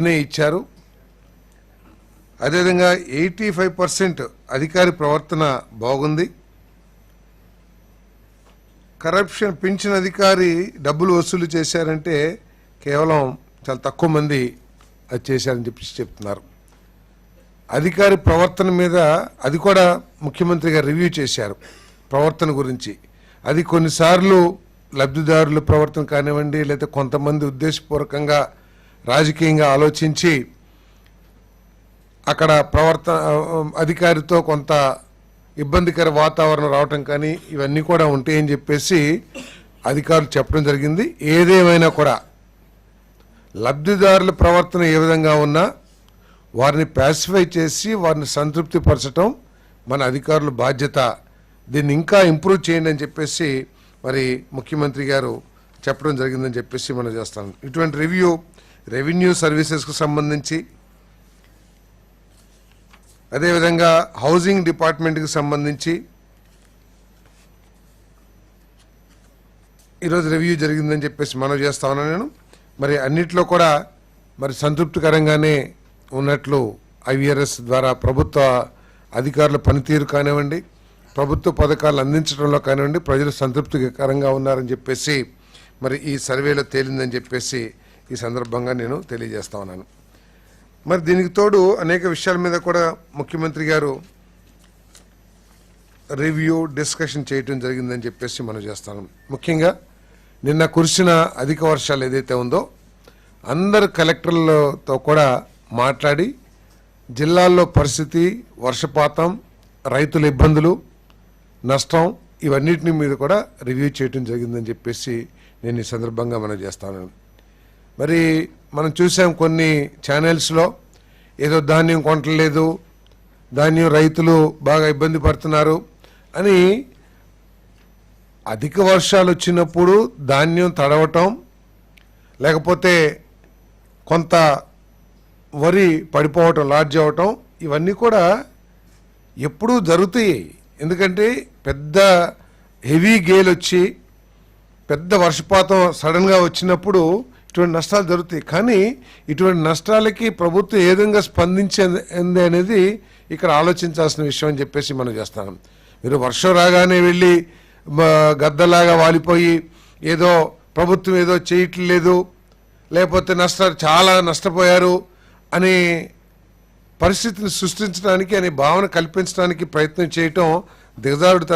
ఇచ్చారు. అదేవిధంగా 85% అధికారి ప్రవర్తన బాగుంది. కరప్షన్ పింఛన్ అధికారి డబ్బులు వసూలు చేశారంటే కేవలం చాలా తక్కువ మంది అది చేశారని చెప్పి చెప్తున్నారు. అధికారి ప్రవర్తన మీద అది కూడా ముఖ్యమంత్రి గారు రివ్యూ చేశారు ప్రవర్తన గురించి. అది కొన్నిసార్లు లబ్ధిదారుల ప్రవర్తన కానివ్వండి, లేదా కొంతమంది ఉద్దేశపూర్వకంగా రాజకీయంగా ఆలోచించి అక్కడ అధికారితో కొంత ఇబ్బందికర వాతావరణం రావటం కానీ ఇవన్నీ కూడా ఉంటాయని చెప్పేసి అధికారులు చెప్పడం జరిగింది. ఏదేమైనా కూడా లబ్ధిదారుల ప్రవర్తన ఏ విధంగా ఉన్నా వారిని ప్యాసిఫై చేసి వారిని సంతృప్తి పరచడం మన అధికారుల బాధ్యత. దీన్ని ఇంకా ఇంప్రూవ్ చేయండి అని చెప్పేసి మరి ముఖ్యమంత్రి గారు చెప్పడం జరిగిందని చెప్పేసి మనం చేస్తాం. ఇటువంటి రివ్యూ రెవెన్యూ సర్వీసెస్కు సంబంధించి, అదేవిధంగా హౌసింగ్ డిపార్ట్మెంట్కి సంబంధించి ఈరోజు రివ్యూ జరిగిందని చెప్పేసి మనం చేస్తా ఉన్నాను నేను. మరి అన్నిట్లో కూడా మరి సంతృప్తికరంగానే ఉన్నట్లు ఐవీఆర్ఎస్ ద్వారా ప్రభుత్వ అధికారుల పనితీరు కానివ్వండి, ప్రభుత్వ పథకాలు అందించడంలో కానివ్వండి ప్రజలు సంతృప్తికరంగా ఉన్నారని చెప్పేసి మరి ఈ సర్వేలో తేలిందని చెప్పేసి ఈ సందర్భంగా నేను తెలియజేస్తా ఉన్నాను. మరి దీనికి తోడు అనేక విషయాల మీద కూడా ముఖ్యమంత్రి గారు రివ్యూ డిస్కషన్ చేయటం జరిగిందని చెప్పేసి మనం చేస్తాను. ముఖ్యంగా నిన్న కురిసిన అధిక వర్షాలు ఏదైతే ఉందో అందరు కలెక్టర్లతో కూడా మాట్లాడి జిల్లాల్లో పరిస్థితి, వర్షపాతం, రైతుల ఇబ్బందులు, నష్టం ఇవన్నిటిని మీద కూడా రివ్యూ చేయటం జరిగిందని చెప్పేసి నేను ఈ సందర్భంగా మనం చేస్తాను. మరి మనం చూసాం కొన్ని ఛానల్స్లో ఏదో ధాన్యం కొనట్లేదు, ధాన్యం రైతులు బాగా ఇబ్బంది పడుతున్నారు అని. అధిక వర్షాలు వచ్చినప్పుడు ధాన్యం తడవటం, లేకపోతే కొంత వరి పడిపోవటం, లాడ్జ్ అవ్వటం ఇవన్నీ కూడా ఎప్పుడూ జరుగుతాయి. ఎందుకంటే పెద్ద హెవీ గేల్ వచ్చి పెద్ద వర్షపాతం సడన్గా వచ్చినప్పుడు ఇటువంటి నష్టాలు జరుగుతాయి. కానీ ఇటువంటి నష్టాలకి ప్రభుత్వం ఏ విధంగా స్పందించింది అనేది ఇక్కడ ఆలోచించాల్సిన విషయం అని చెప్పేసి మనం చేస్తాం. మీరు వర్షం రాగానే వెళ్ళి గద్దలాగా వాలిపోయి ఏదో ప్రభుత్వం ఏదో చేయట్లేదు, లేకపోతే చాలా నష్టపోయారు అనే పరిస్థితిని సృష్టించడానికి, అనే భావన కల్పించడానికి ప్రయత్నం చేయటం దిగజారుడు